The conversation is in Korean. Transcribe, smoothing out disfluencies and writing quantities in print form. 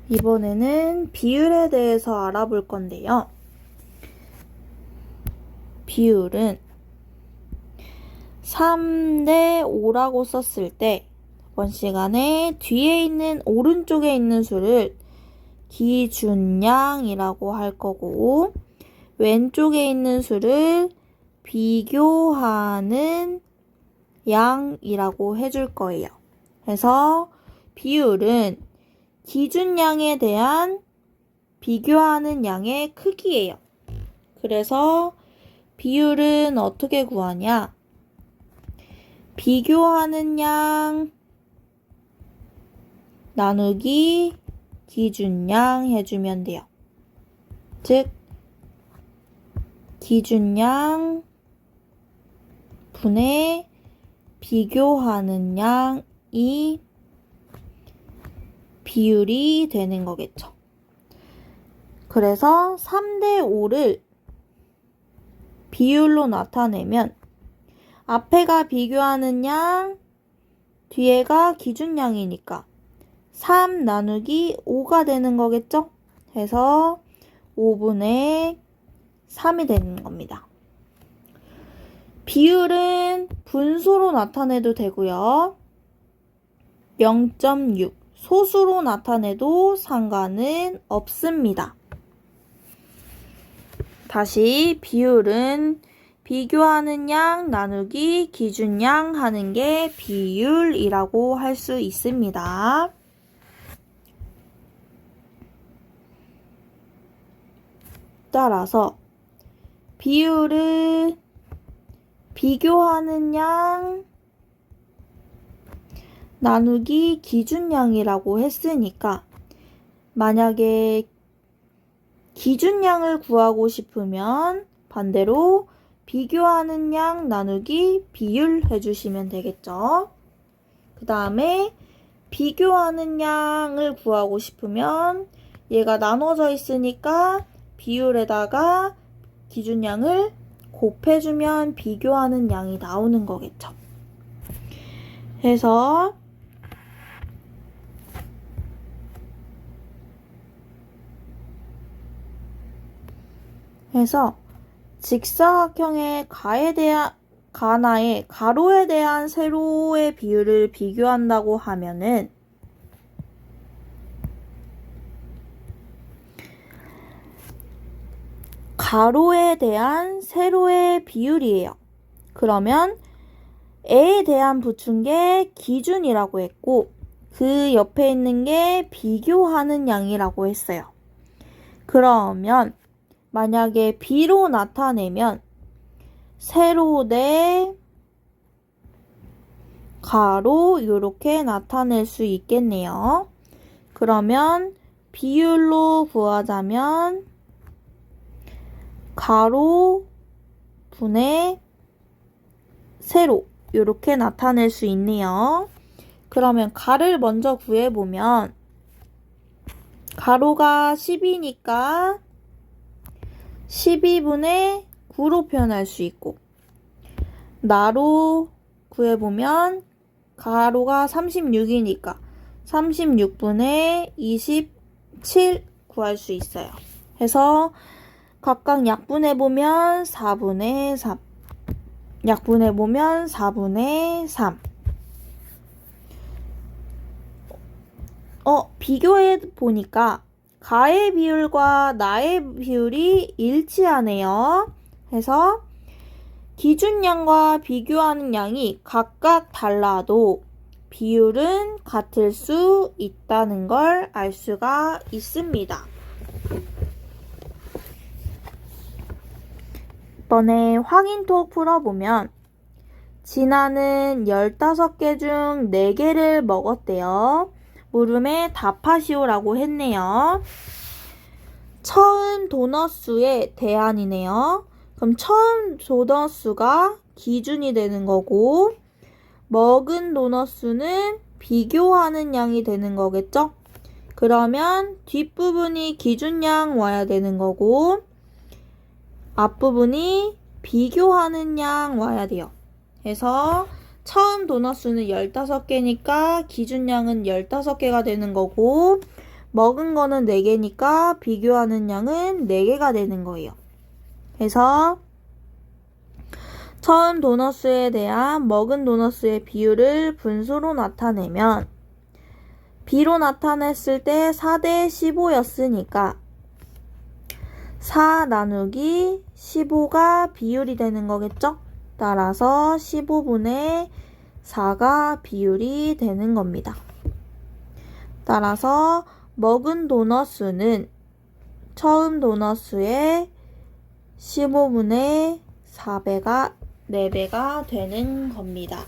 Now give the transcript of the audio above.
이번에는 비율에 대해서 알아볼 건데요. 비율은 3대 5라고 썼을 때 이번 시간에 뒤에 있는 오른쪽에 있는 수를 기준량이라고 할 거고 왼쪽에 있는 수를 비교하는 양이라고 해줄 거예요. 그래서 비율은 기준량에 대한 비교하는 양의 크기예요. 그래서 비율은 어떻게 구하냐? 비교하는 양 나누기 기준량 해주면 돼요. 즉 기준량 분의 비교하는 양이 비율이 되는 거겠죠. 그래서 3대 5를 비율로 나타내면 앞에가 비교하는 양, 뒤에가 기준량이니까 3 나누기 5가 되는 거겠죠? 해서 5분의 3이 되는 겁니다. 비율은 분수로 나타내도 되고요. 0.6 소수로 나타내도 상관은 없습니다. 다시 비율은 비교하는 양 나누기 기준량 하는 게 비율이라고 할 수 있습니다. 따라서 비율은 비교하는 양 나누기 기준량이라고 했으니까 만약에 기준량을 구하고 싶으면 반대로 비교하는 양 나누기 비율 해주시면 되겠죠. 그 다음에 비교하는 양을 구하고 싶으면 얘가 나눠져 있으니까 비율에다가 기준량을 곱해주면 비교하는 양이 나오는 거겠죠. 해서 직사각형의 가나의 가로에 대한 세로의 비율을 비교한다고 하면은 가로에 대한 세로의 비율이에요. 그러면 에에 대한 붙인 게 기준이라고 했고 그 옆에 있는 게 비교하는 양이라고 했어요. 그러면 만약에 B로 나타내면 세로 대 가로 이렇게 나타낼 수 있겠네요. 그러면 비율로 구하자면 가로 분의 세로 이렇게 나타낼 수 있네요. 그러면 가를 먼저 구해보면 가로가 10이니까 12분의 9로 표현할 수 있고 나로 구해보면 가로가 36이니까 36분의 27 구할 수 있어요. 해서 각각 약분해보면 4분의 3 약분해보면 4분의 3 비교해보니까 가의 비율과 나의 비율이 일치하네요. 해서 기준량과 비교하는 양이 각각 달라도 비율은 같을 수 있다는 걸 알 수가 있습니다. 이번에 확인토 풀어보면 진아는 15개 중 4개를 먹었대요. 물음에 답하시오라고 했네요. 처음 도넛수의 대안이네요. 그럼 처음 도넛수가 기준이 되는 거고 먹은 도넛수는 비교하는 양이 되는 거겠죠? 그러면 뒷부분이 기준량 와야 되는 거고 앞부분이 비교하는 양 와야 돼요. 그래서 처음 도넛수는 15개니까 기준량은 15개가 되는 거고 먹은 거는 4개니까 비교하는 양은 4개가 되는 거예요. 그래서 처음 도너스에 대한 먹은 도너스의 비율을 분수로 나타내면 B로 나타냈을 때 4대 15였으니까 4 나누기 15가 비율이 되는 거겠죠? 따라서 15분의 4가 비율이 되는 겁니다. 따라서 먹은 도너스는 처음 도너스의 15분의 4배가 4배가 되는 겁니다.